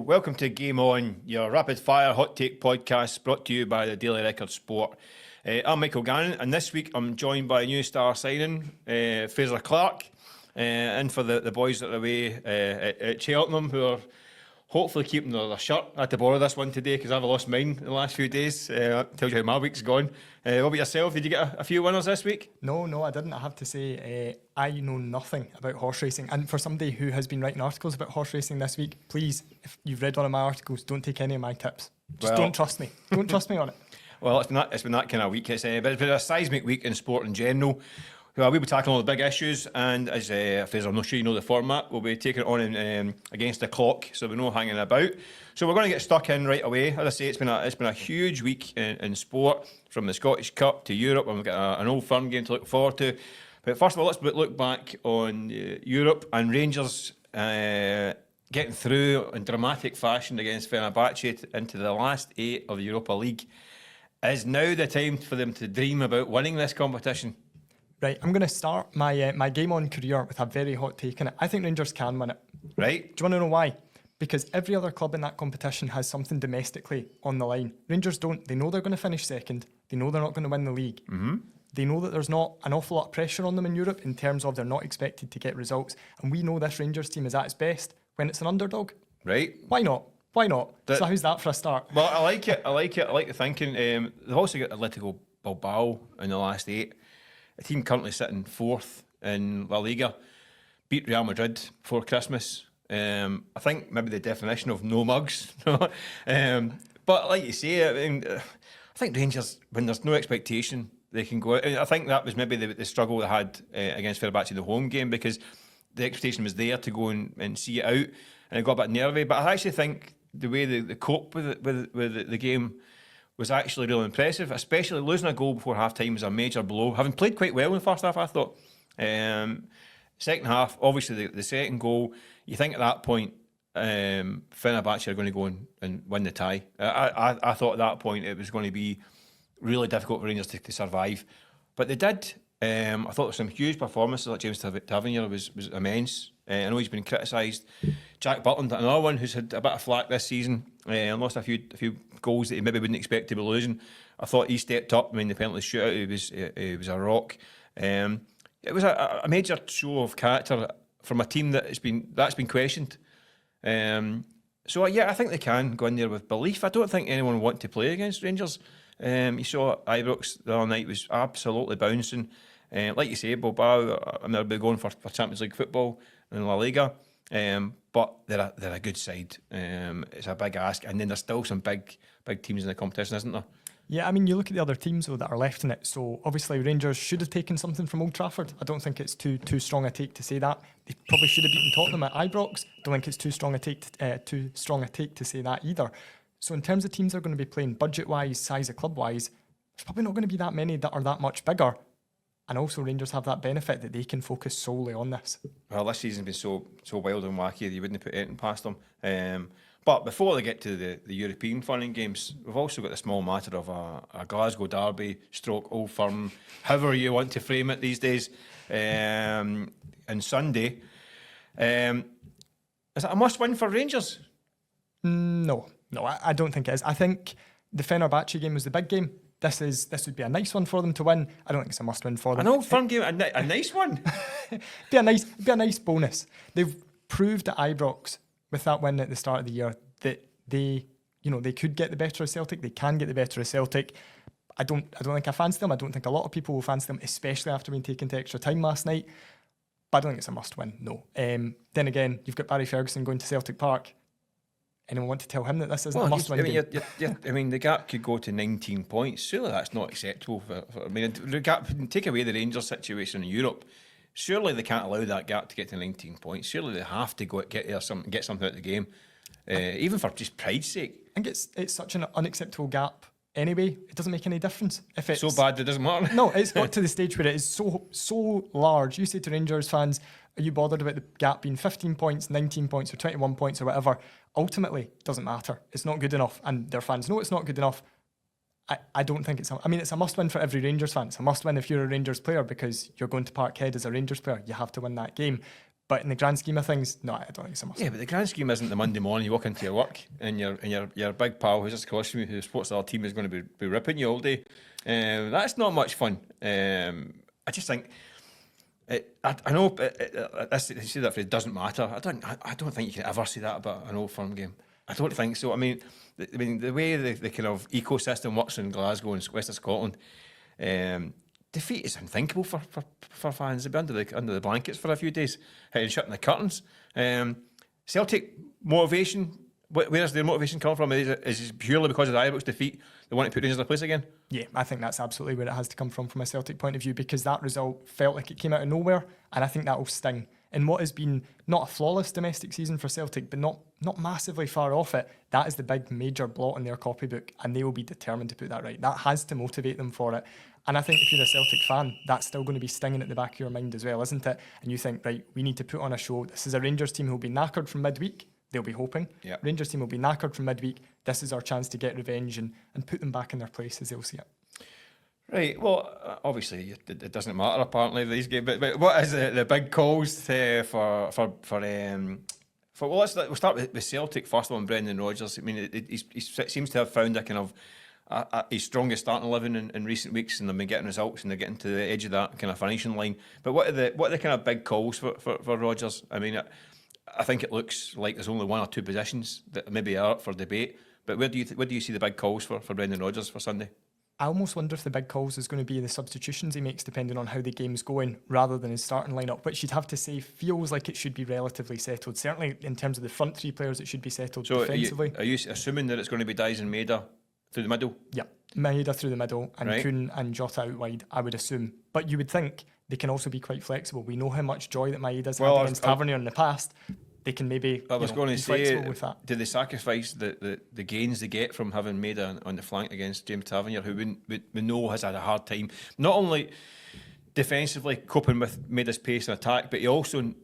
welcome to Game On, your rapid fire hot take podcast brought to you by the Daily Record Sport. I'm Michael Gannon, and this week I'm joined by a new star signing, Fraser Clarke, and for the boys that are away at Cheltenham, who are hopefully keeping their shirt. I had to borrow this one today because I've lost mine in the last few days. Tells you how my week's gone. What about yourself? Did you get a few winners this week? No, I didn't. I have to say, I know nothing about horse racing. And for somebody who has been writing articles about horse racing this week, please, if you've read one of my articles, don't take any of my tips. Just don't trust me. Don't trust me on it. Well, it's been that kind of week. But it's been a seismic week in sport in general. Well, we'll be tackling all the big issues, and as Fraser, I'm not sure you know the format, we'll be taking it on against the clock, so we're not hanging about. So we're going to get stuck in right away. As I say, it's been a huge week in sport, from the Scottish Cup to Europe, and we've got an Old Firm game to look forward to. But first of all, let's look back on Europe and Rangers getting through in dramatic fashion against Fenerbahce into the last 8 of the Europa League. Is now the time for them to dream about winning this competition? Right, I'm going to start my game on career with a very hot take on it. I think Rangers can win it. Right. Do you want to know why? Because every other club in that competition has something domestically on the line. Rangers don't. They know they're going to finish second. They know they're not going to win the league. Mm-hmm. They know that there's not an awful lot of pressure on them in Europe in terms of they're not expected to get results. And we know this Rangers team is at its best when it's an underdog. Right. Why not? So how's that for a start? Well, I like it. I like the thinking. They've also got Atletico Bilbao in the last 8. A team currently sitting 4th in La Liga, beat Real Madrid before Christmas. I think maybe the definition of no mugs. But like you say, I think Rangers, when there's no expectation, they can go out. I think that was maybe the struggle they had against Fenerbahce in the home game, because the expectation was there to go and see it out, and it got a bit nervy. But I actually think the way they cope with the game was actually really impressive, especially losing a goal before half-time was a major blow. Having played quite well in the first half, I thought. Second half, obviously the second goal, you think at that point Fenerbahce are going to go and win the tie. I thought at that point it was going to be really difficult for Rangers to survive. But they did. I thought there were some huge performances, like James Tavernier was immense. I know he's been criticised. Jack Butland, another one who's had a bit of flack this season, and lost a few goals that he maybe wouldn't expect to be losing. I thought he stepped up. I mean, the penalty shootout, he was a rock. It was a major show of character from a team that's been questioned. So yeah, I think they can go in there with belief. I don't think anyone want to play against Rangers. You saw Ibrox the other night was absolutely bouncing. Like you say, Bilbao, they'll be going for Champions League football in La Liga, but they're a good side. It's a big ask, and then there's still some big teams in the competition, isn't there? Yeah, I mean, you look at the other teams though that are left in it. So obviously Rangers should have taken something from Old Trafford. I don't think it's too strong a take to say that. They probably should have beaten Tottenham at Ibrox. Don't think it's too strong a take to say that either. So in terms of teams that are going to be playing budget-wise, size of club-wise, there's probably not going to be that many that are that much bigger. And also Rangers have that benefit that they can focus solely on this. Well, this season's been so wild and wacky that you wouldn't put anything past them. But before they get to the European funding games, we've also got the small matter of a Glasgow derby, Old Firm, however you want to frame it these days, and Sunday. Is it a must-win for Rangers? No, I don't think it is. I think the Fenerbahce game was the big game. This would be a nice one for them to win. I don't think it's a must-win for them. An Old Firm game, a nice one. be a nice bonus. They've proved at Ibrox with that win at the start of the year that they could get the better of Celtic. They can get the better of Celtic. I don't think I fancy them. I don't think a lot of people will fancy them, especially after being taken to extra time last night. But I don't think it's a must-win. No. Then again, you've got Barry Ferguson going to Celtic Park. Anyone want to tell him that this isn't a must-win game? I mean, the gap could go to 19 points. Surely that's not acceptable. The gap, take away the Rangers situation in Europe. Surely they can't allow that gap to get to 19 points. Surely they have to get something out of the game, even for just pride's sake. I think it's such an unacceptable gap anyway. It doesn't make any difference. If it's so bad, it doesn't matter. No, it's got to the stage where it is so large. You say to Rangers fans, are you bothered about the gap being 15 points, 19 points, or 21 points, or whatever? Ultimately, it doesn't matter. It's not good enough, and their fans know it's not good enough. I don't think it's a must-win for every Rangers fan. It's a must-win if you're a Rangers player, because you're going to Parkhead as a Rangers player. You have to win that game. But in the grand scheme of things, no, I don't think it's a must. Yeah, but the grand scheme isn't the Monday morning you walk into your work and your big pal who's just across from you, who supports the other team, is going to be ripping you all day. That's not much fun. I just think I know you say that phrase doesn't matter. I don't think you can ever say that about an Old Firm game. I don't think so. I mean, the way the kind of ecosystem works in Glasgow and west of Scotland. Defeat is unthinkable for fans. They'll be under the blankets for a few days, and shutting the curtains. Celtic motivation. Where's their motivation come from? Is it purely because of the Ibrox defeat? They want to put Rangers in their place again? Yeah, I think that's absolutely where it has to come from a Celtic point of view, because that result felt like it came out of nowhere, and I think that will sting. In what has been not a flawless domestic season for Celtic, but not massively far off it, that is the big major blot in their copybook, and they will be determined to put that right. That has to motivate them for it. And I think if you're a Celtic fan, that's still going to be stinging at the back of your mind as well, isn't it? And you think, right, we need to put on a show. This is a Rangers team who will be knackered from midweek. They'll be hoping. Yeah. Rangers team will be knackered from midweek. This is our chance to get revenge and put them back in their place as they'll see it. Right. Well, obviously it doesn't matter apparently these games. But what is the big calls for well, we'll start with Celtic first of all. And Brendan Rodgers. I mean, he seems to have found a kind of his strongest starting 11 in recent weeks, and they've been getting results, and they're getting to the edge of that kind of finishing line. But what are the kind of big calls for Rodgers? I mean, I think it looks like there's only one or two positions that maybe are up for debate. But where do you see the big calls for Brendan Rodgers for Sunday? I almost wonder if the big calls is going to be the substitutions he makes depending on how the game's going, rather than his starting lineup, which you'd have to say feels like it should be relatively settled. Certainly in terms of the front three players, it should be settled defensively. Are you assuming that it's going to be Dice and Maeda through the middle? Yeah, Maeda through the middle and right. Kuhn and Jota out wide, I would assume. But you would think they can also be quite flexible. We know how much joy that Maeda's had against Tavernier in the past. They can maybe be flexible with that. Do they sacrifice the gains they get from having Maeda on the flank against James Tavernier, who we know has had a hard time, not only defensively coping with Maeda's pace and attack, but he also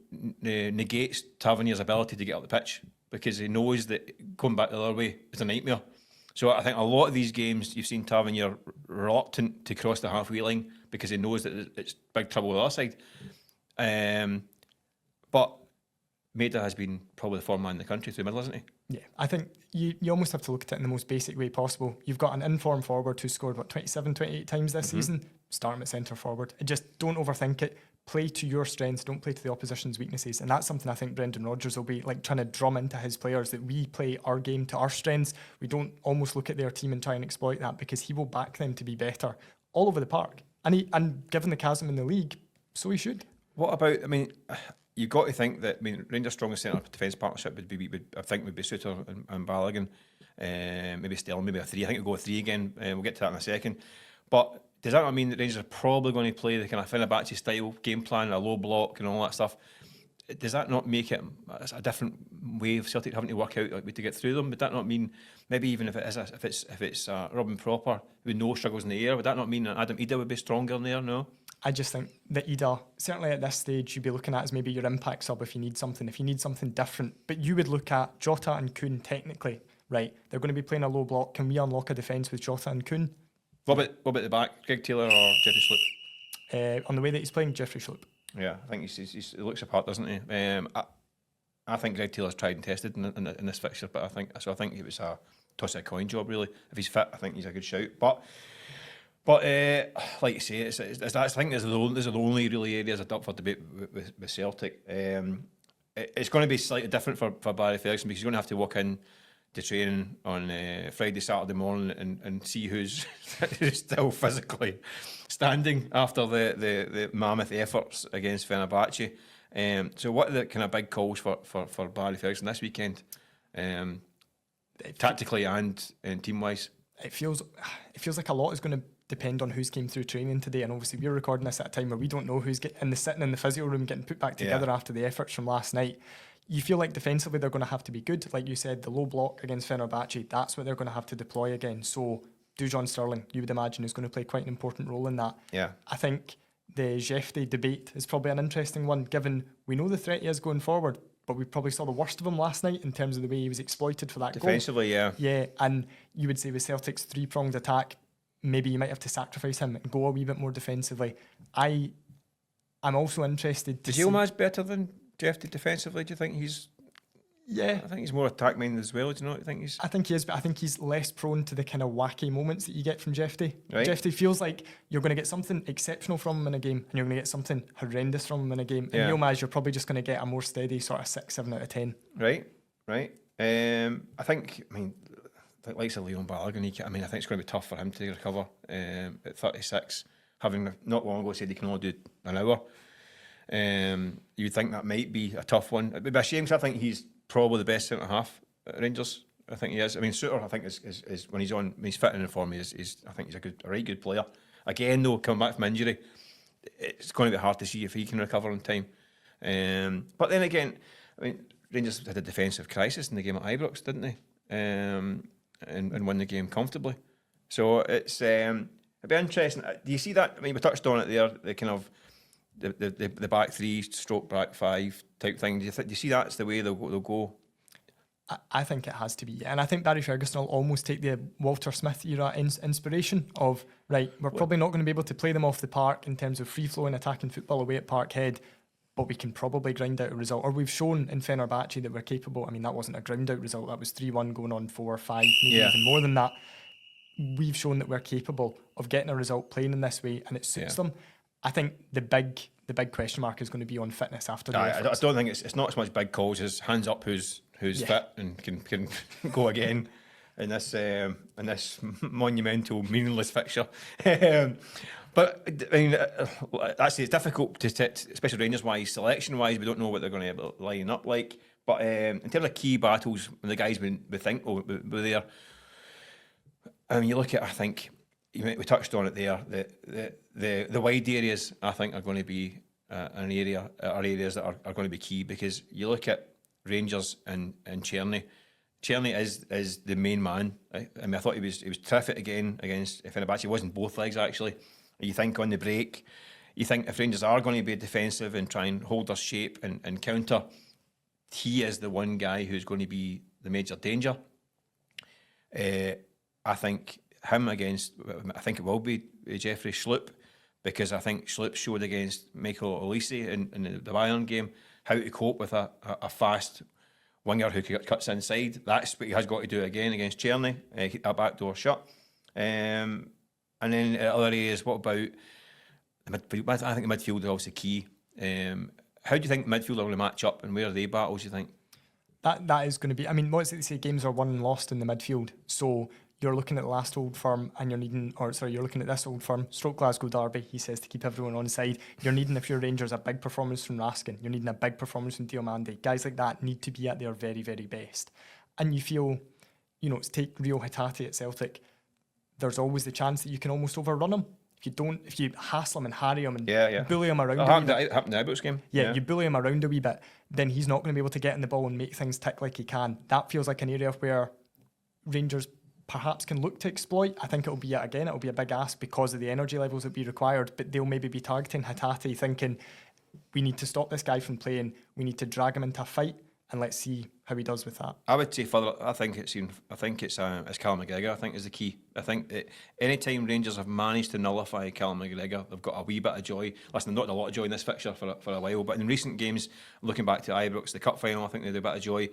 negates Tavernier's ability to get up the pitch, because he knows that going back the other way is a nightmare. So I think a lot of these games you've seen Tavernier reluctant to cross the halfway line because he knows that it's big trouble on the other side. But Maeda has been probably the form man in the country through the middle, hasn't he? Yeah, I think you almost have to look at it in the most basic way possible. You've got an informed forward who scored, 27, 28 times this season. Start him at centre forward. Just don't overthink it. Play to your strengths, don't play to the opposition's weaknesses. And that's something I think Brendan Rodgers will be like trying to drum into his players, that we play our game to our strengths. We don't almost look at their team and try and exploit that, because he will back them to be better all over the park. And given the chasm in the league, so he should. What about, you've got to think that, Rangers' strongest centre defence partnership would be Suter and Balogun, maybe Sterling, maybe a three. I think we'll go with three again. We'll get to that in a second. But does that not mean that Rangers are probably going to play the kind of Fenerbahce style game plan, a low block and all that stuff? Does that not make it a different way of Celtic having to work out like, to get through them? Would that not mean maybe even if it's Robin Proper with no struggles in the air, would that not mean that Adam Ida would be stronger in there? No. I just think that Ida, certainly at this stage, you'd be looking at as maybe your impact sub if you need something different. But you would look at Jota and Kuhn technically, right? They're going to be playing a low block. Can we unlock a defence with Jota and Kuhn? What about the back? Greg Taylor or Jeffrey Sloop? On the way that he's playing, Jeffrey Sloop. Yeah, I think he looks apart, doesn't he? I think Greg Taylor's tried and tested in this fixture, but I think it was a toss of a coin job, really. If he's fit, I think he's a good shout. But like you say, I think there's the only really areas up for debate with Celtic. It's going to be slightly different for Barry Ferguson, because he's going to have to walk in to training on Friday, Saturday morning and see who's still physically standing after the mammoth efforts against Fenerbahce. So what are the kind of big calls for Barry Ferguson this weekend, tactically and team-wise? It feels like a lot is going to depend on who's came through training today, and obviously we're recording this at a time where we don't know who's sitting in the physio room getting put back together after the efforts from last night. You feel like defensively they're going to have to be good. Like you said, the low block against Fenerbahce, that's what they're going to have to deploy again. So Dujon Sterling, you would imagine, is going to play quite an important role in that. Yeah. I think the Jefte debate is probably an interesting one, given we know the threat he is going forward, but we probably saw the worst of him last night in terms of the way he was exploited for that defensively, goal. Yeah, and you would say with Celtic's three-pronged attack, maybe you might have to sacrifice him and go a wee bit more defensively. I'm also interested to see... Is Yilmaz better than Jeff defensively? Do you think he's? Yeah, I think he's more attack minded as well. Do you not think he's? I think he is, but I think he's less prone to the kind of wacky moments that you get from Jeffy. Right. Jeffy feels like you're going to get something exceptional from him in a game, and you're going to get something horrendous from him in a game. And Neil Maz, you're probably just going to get a more steady sort of 6, 7 out of 10. Right. I think. I mean, like likes of Leon Balogun. I think it's going to be tough for him to recover at 36, having not long ago said he can only do an hour. You would think that might be a tough one. It'd be a shame because I think he's probably the best centre half at Rangers. I think he is. I mean, Suter, I think is when he's on, when he's fit in form, I think he's a right good player. Again, though, coming back from injury, it's going to be hard to see if he can recover in time. But then again, I mean, Rangers had a defensive crisis in the game at Ibrox, didn't they? And won the game comfortably. So it's it'd be interesting. Do you see that? I mean, we touched on it there. The kind of the back three, stroke back five type thing. Do you see that's the way they'll go? I think it has to be, and I think Barry Ferguson will almost take the Walter Smith era inspiration of, right, we're probably not going to be able to play them off the park in terms of free-flowing attacking football away at Parkhead, but we can probably grind out a result. Or we've shown in Fenerbahce that we're capable. I mean, that wasn't a ground out result, that was 3-1 going on 4-5, maybe even more than that. We've shown that we're capable of getting a result playing in this way, and it suits them. I think the big question mark is going to be on fitness after the I don't think it's not as much big calls as hands up who's fit and can go again in this monumental, meaningless fixture. But I mean, actually, it's difficult to set, especially Rangers wise, selection wise. We don't know what they're going to line up like. But in terms of key battles, when the guys we think were there, I mean, you look at, I think we touched on it there. The wide areas, I think, are going to be an area, are areas that are going to be key, because you look at Rangers and Czerny. Czerny is the main man. I mean, I thought he was terrific again against Fenerbahce. He was in both legs actually. You think on the break, you think if Rangers are going to be defensive and try and hold their shape and counter, he is the one guy who's going to be the major danger. I think him against, I think it will be Jeffrey Schlupp, because I think Schlupp showed against Michael Olise in the Bayern game how to cope with a fast winger who cuts inside. That's what he has got to do again against Czerny, keep that back door shut. And then other areas, what about the midfield? I think the midfield is obviously key. How do you think midfield are going to match up, and where are they battles, you think? That is going to be, I mean, what's it they say, games are won and lost in the midfield. So you're looking at the last Old Firm and you're looking at this Old Firm, stroke Glasgow Derby, he says, to keep everyone on side. You're needing, if you're Rangers, a big performance from Raskin. You're needing a big performance from Diomande. Guys like that need to be at their very, very best. And you feel, take Rio Hatate at Celtic, there's always the chance that you can almost overrun him. If you hassle him and harry him and bully him around happened in the Ibrox game. Yeah, you bully him around a wee bit, then he's not going to be able to get in the ball and make things tick like he can. That feels like an area where Rangers perhaps can look to exploit. I think it'll be a big ask because of the energy levels that will be required, but they'll maybe be targeting Hatate, thinking we need to stop this guy from playing, we need to drag him into a fight, and let's see how he does with that. I would say further. I think it's Callum McGregor. I think is the key. I think that any time Rangers have managed to nullify Callum McGregor, they've got a wee bit of joy. Listen, not a lot of joy in this fixture for a while, but in recent games, looking back to Ibrox, the cup final, I think they had a bit of joy.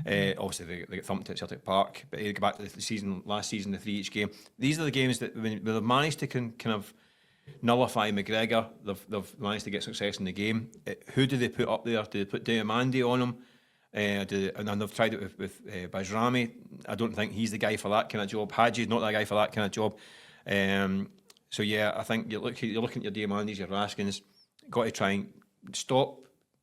Obviously, they got thumped at Celtic Park, but they go back to the last season, the 3 each game. These are the games that when they've managed to kind of nullify McGregor, they've managed to get success in the game. Who do they put up there? Do they put Diomande on him? And they've tried it with Bajrami. I don't think he's the guy for that kind of job. Hadji's not that guy for that kind of job. So yeah, I think you're looking at your Diamandes, your Raskins. Got to try and stop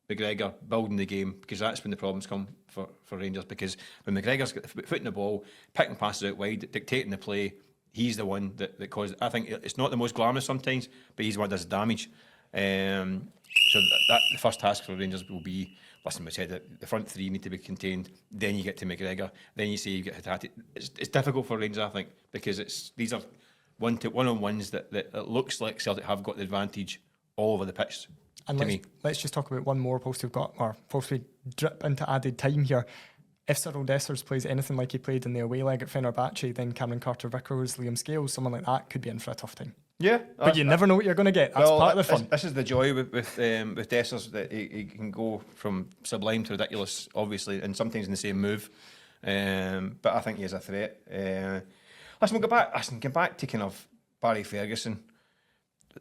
McGregor building the game, because that's when the problems come for Rangers. Because when McGregor's got the foot in the ball, picking passes out wide, dictating the play, he's the one that causes. I think it's not the most glamorous sometimes, but he's the one that does the damage. So that the first task for Rangers will be, listen, we said that the front three need to be contained. Then you get to McGregor. Then you say you get Hatate. It's difficult for Rangers, I think, because these are one-on-ones that it looks like Celtic have got the advantage all over the pitch. And let's just talk about one more post we've got, or post we drip into added time here. If Cyril Dessers plays anything like he played in the away leg at Fenerbahce, then Cameron Carter-Vickers, Liam Scales, someone like that could be in for a tough time. Yeah, But you never know what you're going to get. That's part of the fun. This is the joy with Dessers, that he can go from sublime to ridiculous, obviously, and sometimes in the same move. But I think he is a threat. Listen, we'll get back to kind of Barry Ferguson.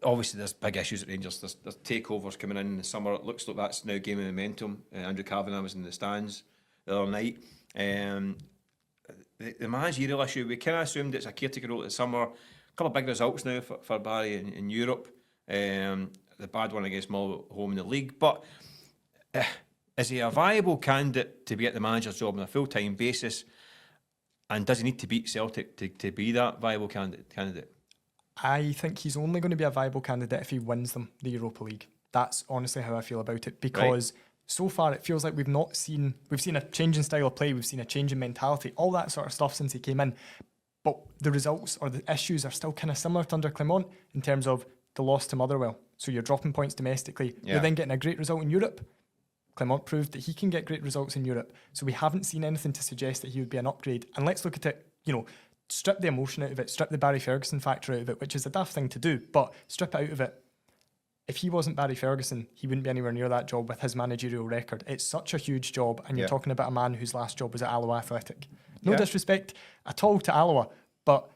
Obviously, there's big issues at Rangers. There's takeovers coming in the summer. It looks like that's now gaining momentum. Andrew Kavanagh was in the stands the other night. The managerial issue, we kind of assumed it's a caretaker role this summer. A couple of big results now for Barry in Europe. The bad one against Mull at home in the league. But is he a viable candidate to be at the manager's job on a full-time basis? And does he need to beat Celtic to be that viable candidate? I think he's only going to be a viable candidate if he wins them the Europa League. That's honestly how I feel about it, because so far it feels like we've seen a change in style of play, we've seen a change in mentality, all that sort of stuff since he came in. But the results or the issues are still kind of similar to under Clement in terms of the loss to Motherwell. So you're dropping points domestically, you're then getting a great result in Europe. Clement proved that he can get great results in Europe. So we haven't seen anything to suggest that he would be an upgrade. And let's look at it, strip the emotion out of it, strip the Barry Ferguson factor out of it, which is a daft thing to do, but strip it out of it. If he wasn't Barry Ferguson, he wouldn't be anywhere near that job with his managerial record. It's such a huge job, and you're talking about a man whose last job was at Alloa Athletic. No disrespect at all to Alloa, but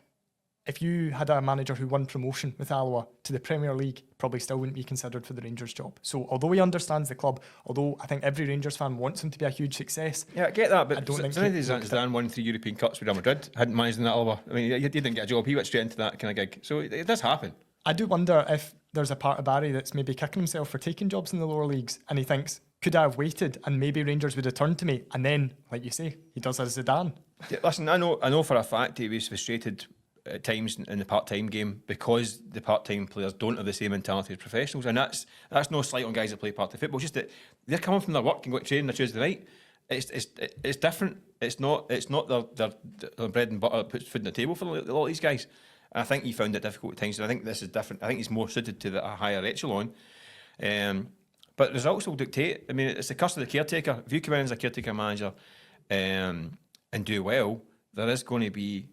if you had a manager who won promotion with Alloa to the Premier League, probably still wouldn't be considered for the Rangers job. So although he understands the club, although I think every Rangers fan wants him to be a huge success. Yeah, I get that, but I don't think Zidane won 3 European Cups with Real Madrid, hadn't managed in Alloa. I mean, he didn't get a job, he went straight into that kind of gig. So it does happen. I do wonder if there's a part of Barry that's maybe kicking himself for taking jobs in the lower leagues, and he thinks, could I have waited and maybe Rangers would have turned to me? And then, like you say, he does as Zidane. Yeah, listen, I know for a fact he was frustrated at times in the part-time game because the part-time players don't have the same mentality as professionals, and that's no slight on guys that play part-time football. It's just that they're coming from their work and going to train on a Tuesday night. It's different. It's not their bread and butter that puts food on the table for a lot of these guys. And I think he found it difficult at times, and I think this is different. I think he's more suited to a higher echelon. But results will dictate. I mean, it's the curse of the caretaker. If you come in as a caretaker manager and do well, there is going to be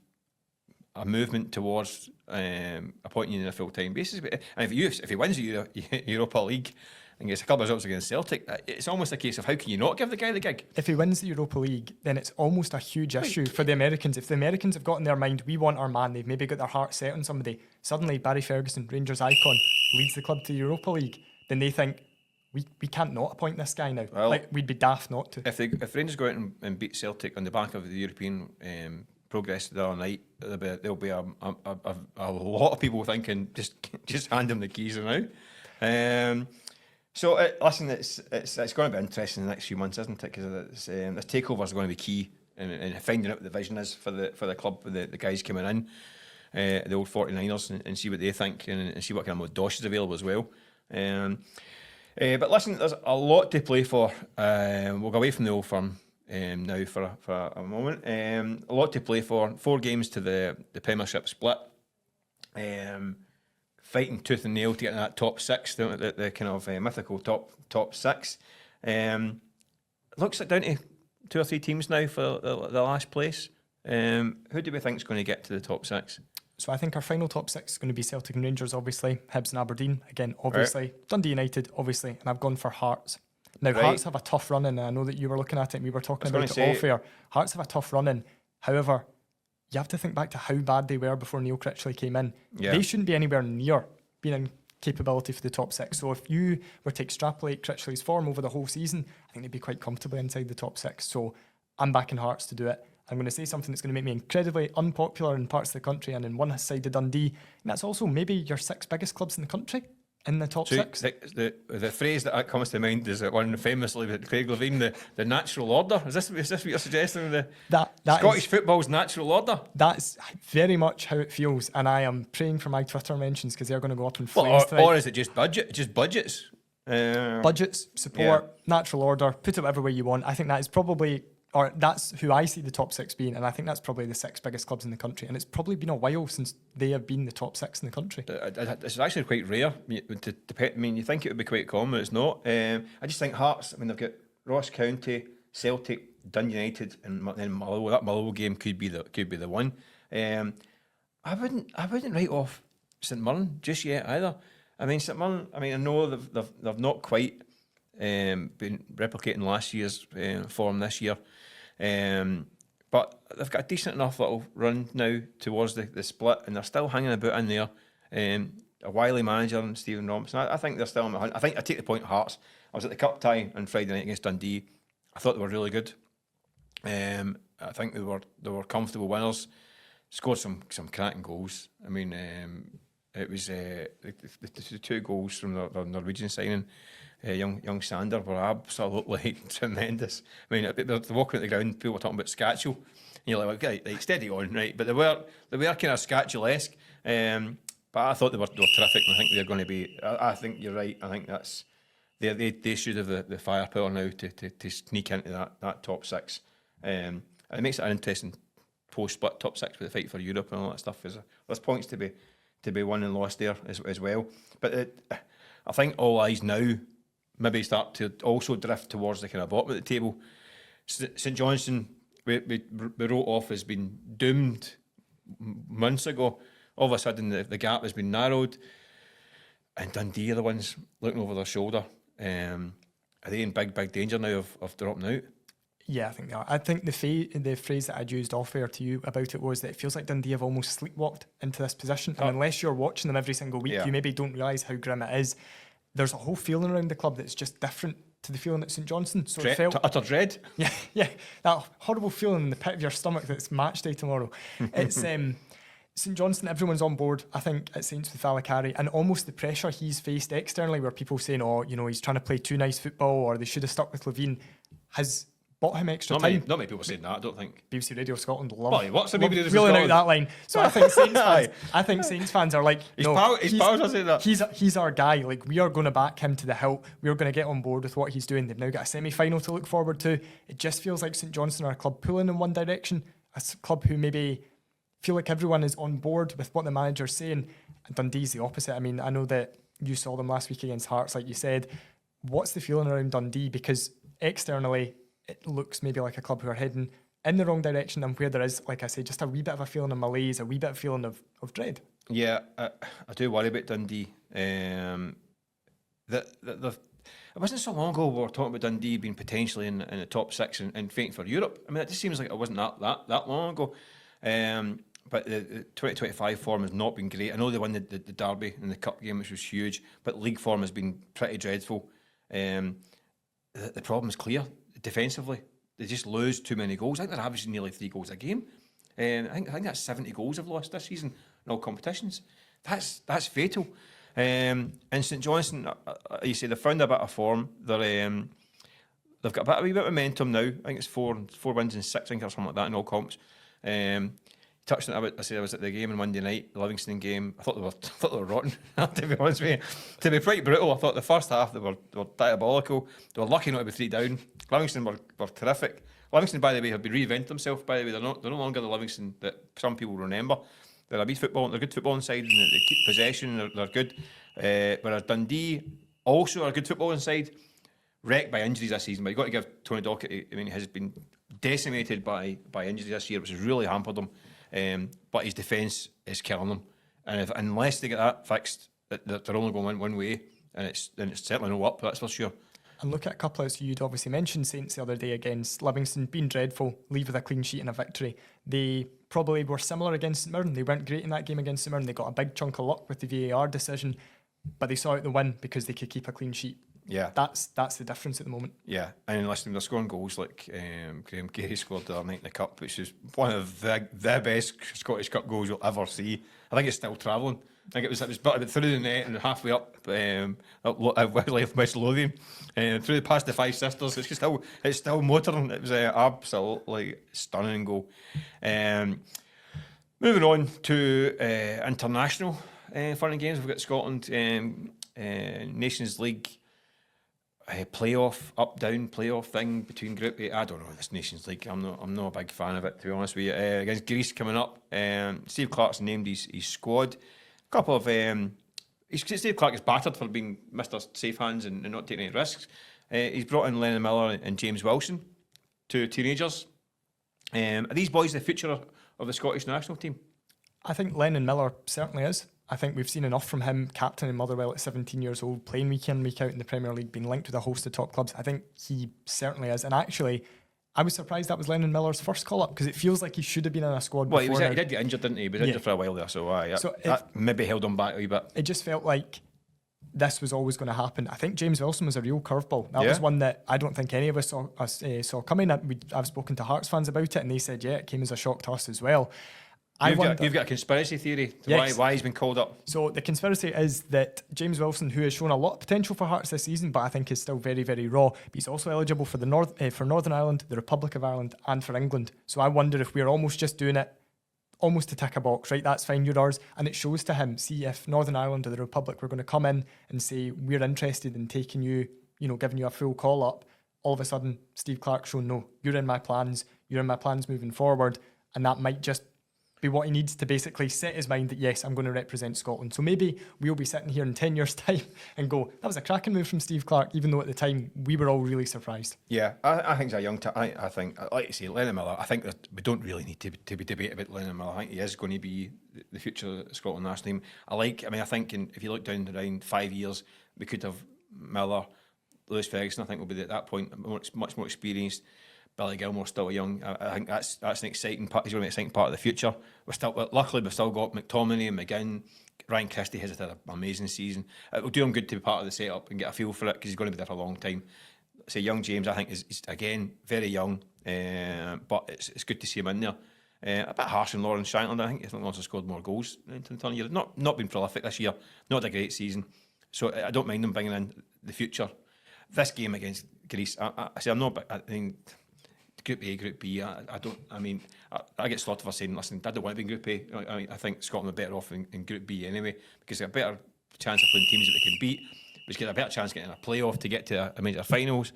a movement towards appointing you on a full-time basis. And if he wins the Europa League and gets a couple of results against Celtic, it's almost a case of how can you not give the guy the gig? If he wins the Europa League, then it's almost a huge issue for the Americans. If the Americans have got in their mind, we want our man, they've maybe got their heart set on somebody, suddenly Barry Ferguson, Rangers icon, leads the club to the Europa League, then they think, we can't not appoint this guy now. Well, we'd be daft not to. If Rangers go out and beat Celtic on the back of the European progress the other night, there'll be a lot of people thinking just hand him the keys now. So listen, it's going to be interesting in the next few months, isn't it? Because this takeover is going to be key in finding out what the vision is for the club with the guys coming in, the old 49ers, and see what they think and see what kind of dosh is available as well. But listen, there's a lot to play for. We'll go away from the Old Firm now for a moment. A lot to play for. 4 games to the Premiership split. Fighting tooth and nail to get in that top 6, the kind of mythical top 6. Looks like down to 2 or 3 teams now for the last place. Who do we think is going to get to the top 6? So I think our final top 6 is going to be Celtic and Rangers, obviously. Hibs and Aberdeen, again, obviously. Right. Dundee United, obviously. And I've gone for Hearts. Now, Hearts have a tough run in, and I know that you were looking at it and we were talking about it all fair. Hearts have a tough run in. However, you have to think back to how bad they were before Neil Critchley came in. Yeah. They shouldn't be anywhere near being in capability for the top 6. So if you were to extrapolate Critchley's form over the whole season, I think they'd be quite comfortably inside the top 6. So I'm backing Hearts to do it. I'm going to say something that's going to make me incredibly unpopular in parts of the country and in one side of Dundee. And that's also maybe your 6 biggest clubs in the country in the top 6. The phrase that comes to mind is that one famously with Craig Levein, the natural order. Is this what you're suggesting? That Scottish football's natural order? That's very much how it feels. And I am praying for my Twitter mentions because they're going to go up in flames tonight. Or is it just budgets? Budgets, support, natural order, put it whatever way you want. I think that is probably... or that's who I see the top 6 being, and I think that's probably the 6 biggest clubs in the country, and it's probably been a while since they have been the top 6 in the country. It's actually quite rare. I mean, you think it would be quite common, but it's not. I just think Hearts, I mean, they've got Ross County, Celtic, Dundee United, and then Motherwell. That Motherwell game could be the one. I wouldn't write off St Mirren just yet either. I mean, St Mirren, I know they've not quite been replicating last year's form this year. But they've got a decent enough little run now towards the split, and they're still hanging about in there. A wily manager and Stephen Robinson. I think they're still on the hunt. I think I take the point Hearts. I was at the cup tie on Friday night against Dundee. I thought they were really good. I think they were comfortable winners. Scored some cracking goals. I mean, it was the 2 goals from the Norwegian signing. Young Sander were absolutely tremendous. I mean, they're walking at the ground, people were talking about Scatchel. And you're like, okay, steady on, right? But they were kind of Scatchel-esque. But I thought they were terrific, and I think they're going to be. I think you're right. I think that's they should have the firepower now to sneak into that top 6. And it makes it an interesting post-split top 6 with the fight for Europe and all that stuff. There's points to be won and lost there as well. But I think all eyes now maybe start to also drift towards the kind of bottom of the table. St Johnstone, we wrote off as being doomed months ago. All of a sudden, the gap has been narrowed, and Dundee are the ones looking over their shoulder. Are they in big danger now of dropping out? Yeah, I think they are. I think the phrase that I'd used off air to you about it was that it feels like Dundee have almost sleepwalked into this position. And unless you're watching them every single week, you maybe don't realise how grim it is. There's a whole feeling around the club that's just different to the feeling at St Johnstone. So it felt utter dread. Yeah, that horrible feeling in the pit of your stomach that's match day tomorrow. It's St Johnstone, everyone's on board, I think, at Saints with Valakari, and almost the pressure he's faced externally where people saying, he's trying to play too nice football, or they should have stuck with Levine, has bought him extra time. Not many people saying that, I don't think. BBC Radio Scotland love what's the BBC Radio wheeling Scotland? out that line. So I think Saints fans are like, his powers are saying that. He's our guy. Like, we are going to back him to the hilt. We are going to get on board with what he's doing. They've now got a semi-final to look forward to. It just feels like St Johnstone are a club pulling in one direction, a club who maybe feel like everyone is on board with what the manager's saying, and Dundee's the opposite. I mean, I know that you saw them last week against Hearts, like you said. What's the feeling around Dundee? Because externally, it looks maybe like a club who are heading in the wrong direction, and where there is, like I say, just a wee bit of a feeling of malaise, a wee bit of feeling of dread. Yeah, I do worry about Dundee. It wasn't so long ago we were talking about Dundee being potentially in the top 6 and fighting for Europe. I mean, it just seems like it wasn't that long ago. But the 2025 form has not been great. I know they won the derby in the cup game, which was huge, but league form has been pretty dreadful. The problem is clear defensively. They just lose too many goals. I think they're averaging nearly 3 goals a game. I think that's 70 goals they've lost this season in all competitions. That's fatal. And St Johnstone, you say they've found a bit of form. They've got a wee bit of momentum now. I think it's 4 wins and 6, I think, or something like that in all comps. Touched on it. I was at the game on Monday night, the Livingston game. I thought they were rotten. To be honest with you, to be pretty brutal. I thought the first half they were diabolical. They were lucky not to be 3 down. Livingston were terrific. Livingston, by the way, have been reinvented themselves. By the way, they're no longer the Livingston that some people remember. They're a good football inside, and they keep possession. They're good. Whereas Dundee also are a good football inside. Wrecked by injuries this season, but you've got to give Tony Docherty. I mean, he has been decimated by injuries this year, which has really hampered him. But his defence is killing them, and unless they get that fixed, they're only going one way, and it's certainly no up. That's for sure. And look at a couple of, you'd obviously mentioned Saints the other day against Livingston, being dreadful, leave with a clean sheet and a victory. They probably were similar against St Mirren. They weren't great in that game against St Mirren. They got a big chunk of luck with the VAR decision, but they saw out the win because they could keep a clean sheet. Yeah, that's the difference at the moment. Yeah, and listen, they're scoring goals like Graham Carey scored the other night in the Cup, which is one of the best Scottish Cup goals you'll ever see. I think it's still travelling. I think it was through the net and halfway up West Lothian, through past the Five Sisters. It's still motoring. It was absolutely stunning goal. Moving on to international fun and games, we've got Scotland Nations League. Playoff, up-down playoff thing between Group A. I don't know this Nations League. I'm not a big fan of it, to be honest with you. Against Greece coming up. Steve Clarke's named his squad. A couple of Steve Clarke is battered for being Mr. Safe Hands and not taking any risks. He's brought in Lennon Miller and James Wilson, 2 teenagers. Are these boys the future of the Scottish national team? I think Lennon Miller certainly is. I think we've seen enough from him, captain in Motherwell at 17 years old, playing week in, week out in the Premier League, being linked with a host of top clubs. I think he certainly is. And actually, I was surprised that was Lennon Miller's first call-up, because it feels like he should have been in a squad before. Well, he did get injured, didn't he? He was injured for a while there, so that maybe held him back a wee bit. It just felt like this was always going to happen. I think James Wilson was a real curveball. That was one that I don't think any of us saw coming. I've spoken to Hearts fans about it, and they said, yeah, it came as a shock to us as well. You've got a conspiracy theory to why he's been called up. So the conspiracy is that James Wilson, who has shown a lot of potential for Hearts this season, but I think is still very, very raw, but he's also eligible for for Northern Ireland, the Republic of Ireland, and for England. So I wonder if we're almost just doing it almost to tick a box, right? That's fine, you're ours. And it shows to him, see if Northern Ireland or the Republic were going to come in and say, we're interested in taking you, giving you a full call up. All of a sudden, Steve Clarke shown, no, you're in my plans moving forward. And that might just be what he needs to basically set his mind that, yes, I'm going to represent Scotland. So maybe we'll be sitting here in 10 years' time and go, that was a cracking move from Steve Clarke, even though at the time we were all really surprised. Yeah, I think he's a young I think, like you say, Lennon Miller, I think that we don't really need to be debating about Lennon Miller. I think he is going to be the future of the Scotland national team. I think if you look down around 5 years, we could have Miller, Lewis Ferguson, I think will be at that point much more experienced. Billy Gilmore's still young. I think that's an exciting part. He's going to be an exciting part of the future. Luckily we've still got McTominay and McGinn. Ryan Christie has had an amazing season. It will do him good to be part of the setup and get a feel for it, because he's going to be there for a long time. So young James, I think, is again very young, but it's good to see him in there. A bit harsh on Lawrence Shankland. I think Lawrence has scored more goals into the turn of the year. Not been prolific this year. Not a great season. So I don't mind them bringing in the future. This game against Greece, I mean, Group A, Group B, I get slaughtered for saying, listen, I don't want to be in Group A. I think Scotland are better off in Group B anyway, because they've a better chance of playing teams that they can beat, which get a better chance of getting a playoff to get to a major finals.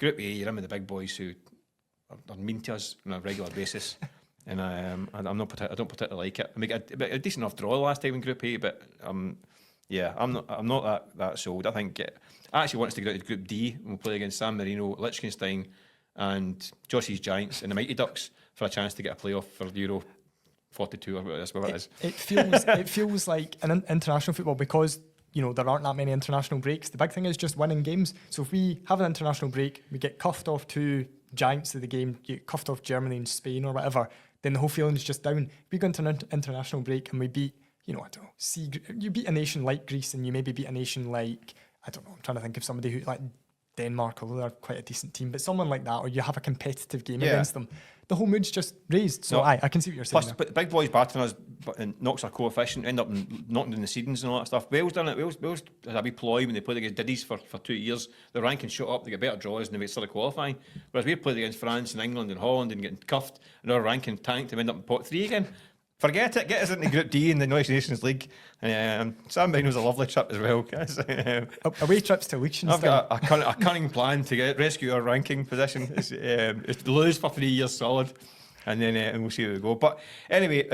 Group A, you're in with the big boys who are mean to us on a regular basis, and I don't particularly like it. I mean, a decent enough draw last time in Group A, but I'm not that sold. I think I actually want us to get out to Group D, and we'll play against San Marino, Liechtenstein, and Josh's Giants and the Mighty Ducks for a chance to get a playoff for Euro 42 or whatever it is. It feels like an international football, because there aren't that many international breaks. The big thing is just winning games. So if we have an international break, we get cuffed off to giants of the game, get cuffed off Germany and Spain or whatever, then the whole feeling is just down. If we go into an international break and we beat, you beat a nation like Greece, and you maybe beat a nation like, I don't know, I'm trying to think of somebody who, like Denmark, although they're quite a decent team, but someone like that, or you have a competitive game against them, the whole mood's just raised. So I can see what you're saying. Plus, but the big boys battering us and knocks our coefficient, end up knocking down the seedings and all that stuff. Wales done it. Wales had a wee ploy when they played against Diddy's for 2 years. The ranking shot up, they get better draws and they started qualifying. Whereas we played against France and England and Holland and getting cuffed, and our ranking tanked and end up in pot 3 again. Forget it. Get us into Group D in the Nations League. San Marino's a lovely trip as well, guys. Away trips to Liechtenstein. I've got a cunning plan to rescue our ranking position. It's lose for 3 years solid, and then and we'll see where we go. But anyway,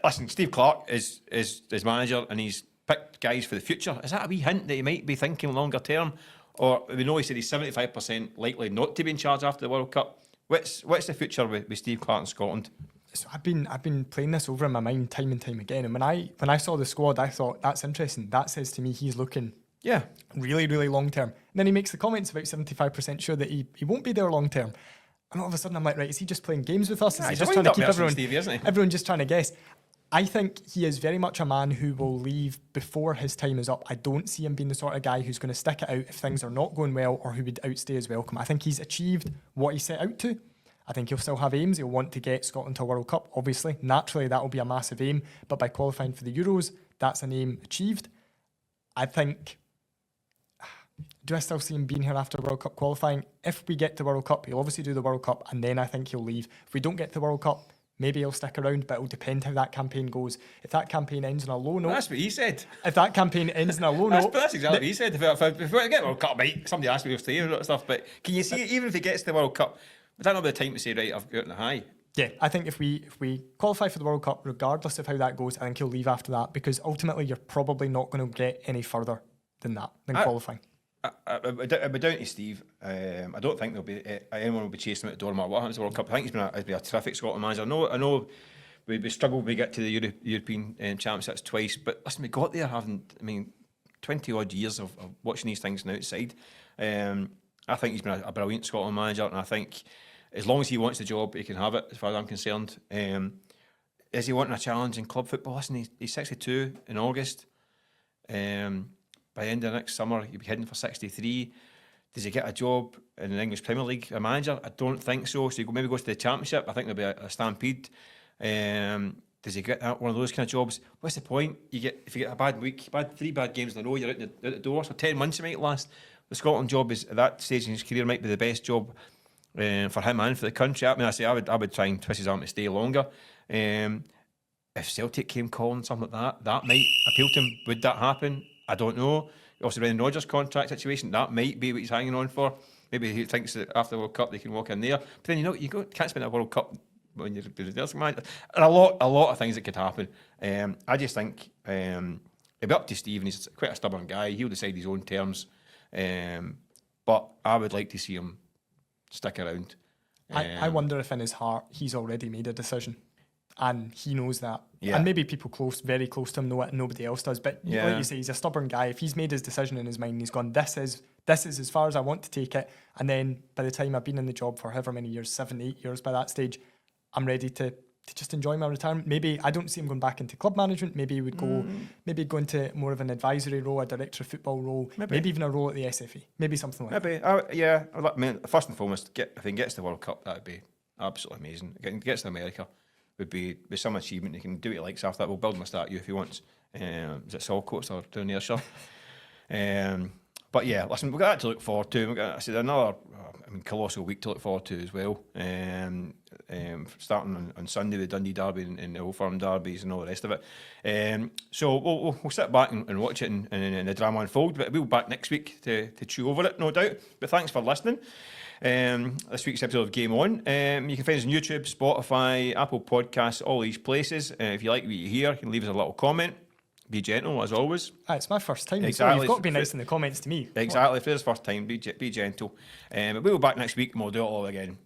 listen, Steve Clarke is manager, and he's picked guys for the future. Is that a wee hint that he might be thinking longer term? Or we know he said he's 75% likely not to be in charge after the World Cup. What's the future with Steve Clarke in Scotland? So I've been playing this over in my mind time and time again, and when I saw the squad, I thought, that's interesting. That says to me he's looking really, really long term. And then he makes the comments about 75% sure that he won't be there long term. And all of a sudden I'm like, right, is he just playing games with us? Is he just trying to keep everyone just trying to guess? I think he is very much a man who will leave before his time is up. I don't see him being the sort of guy who's going to stick it out if things are not going well, or who would outstay his welcome. I think he's achieved what he set out to. I think he'll still have aims. He'll want to get Scotland to a World Cup, obviously. Naturally, that will be a massive aim. But by qualifying for the Euros, that's an aim achieved. I think, do I still see him being here after World Cup qualifying? If we get to World Cup, he'll obviously do the World Cup, and then I think he'll leave. If we don't get to the World Cup, maybe he'll stick around, but it'll depend how that campaign goes. If that campaign ends on a low note... That's what he said. If that campaign ends on a low note... That's exactly what he said. If we get World Cup, mate, somebody asked me to stay and stuff, but can you see, even if he gets to the World Cup, would that not be the time to say, right, I've got in the high? Yeah, I think if we qualify for the World Cup, regardless of how that goes, I think he'll leave after that, because ultimately you're probably not going to get any further than qualifying. I'd be down to Steve. I don't think there'll be anyone will be chasing him at the door no matter what happens to the World Cup. I think he's been a terrific Scotland manager. I know we struggled. We get to the European Championships twice, but listen, we got there having, 20 odd years of watching these things from the outside. I think he's been a brilliant Scotland manager, and I think as long as he wants the job, he can have it. As far as I'm concerned, is he wanting a challenge in club football? Listen, he's 62 in August. By the end of next summer, he'll be heading for 63. Does he get a job in the English Premier League, a manager? I don't think so. So he maybe goes to the Championship. I think there'll be a stampede. Does he get one of those kind of jobs? What's the point? If you get a bad week, 3 bad games in a row, you're out the door. So 10 months it might last. The Scotland job is at that stage in his career might be the best job for him and for the country. I would try and twist his arm to stay longer. If Celtic came calling, something like that might appeal to him. Would that happen? I don't know. Also, Brendan Rodgers' contract situation, that might be what he's hanging on for. Maybe he thinks that after the World Cup they can walk in there. But then can't spend a World Cup when you're the man. And a lot of things that could happen. I just think it'll be up to Steve, and he's quite a stubborn guy. He'll decide his own terms. But I would like to see him stick around. I wonder if in his heart he's already made a decision. And he knows that. Yeah. And maybe people very close to him know it and nobody else does. But like you say, he's a stubborn guy. If he's made his decision in his mind, he's gone, this is as far as I want to take it. And then by the time I've been in the job for however many years, 7, 8 years by that stage, I'm ready to just enjoy my retirement. Maybe I don't see him going back into club management. Maybe he would go into more of an advisory role, a director of football role, maybe even a role at the SFA. Maybe something like that. Maybe. First and foremost, if he gets to the World Cup, that would be absolutely amazing. If he gets to America, would be some achievement. He can do what he likes after that. We'll build him a statue if he wants. Is it Saltcoats or down there, sure? But yeah, listen, we've got that to look forward to. We've got another colossal week to look forward to as well. Starting on Sunday with Dundee Derby and the Old Firm Derbies and all the rest of it. So we'll sit back and watch it and the drama unfold. But we'll be back next week to chew over it, no doubt. But thanks for listening. This week's episode of Game On. You can find us on YouTube, Spotify, Apple Podcasts, all these places. If you like what you hear, you can leave us a little comment. Be gentle, as always. It's my first time, exactly. So you've got to be nice in the comments to me. Exactly. If it's first time, be gentle. But we'll be back next week and we'll do it all again.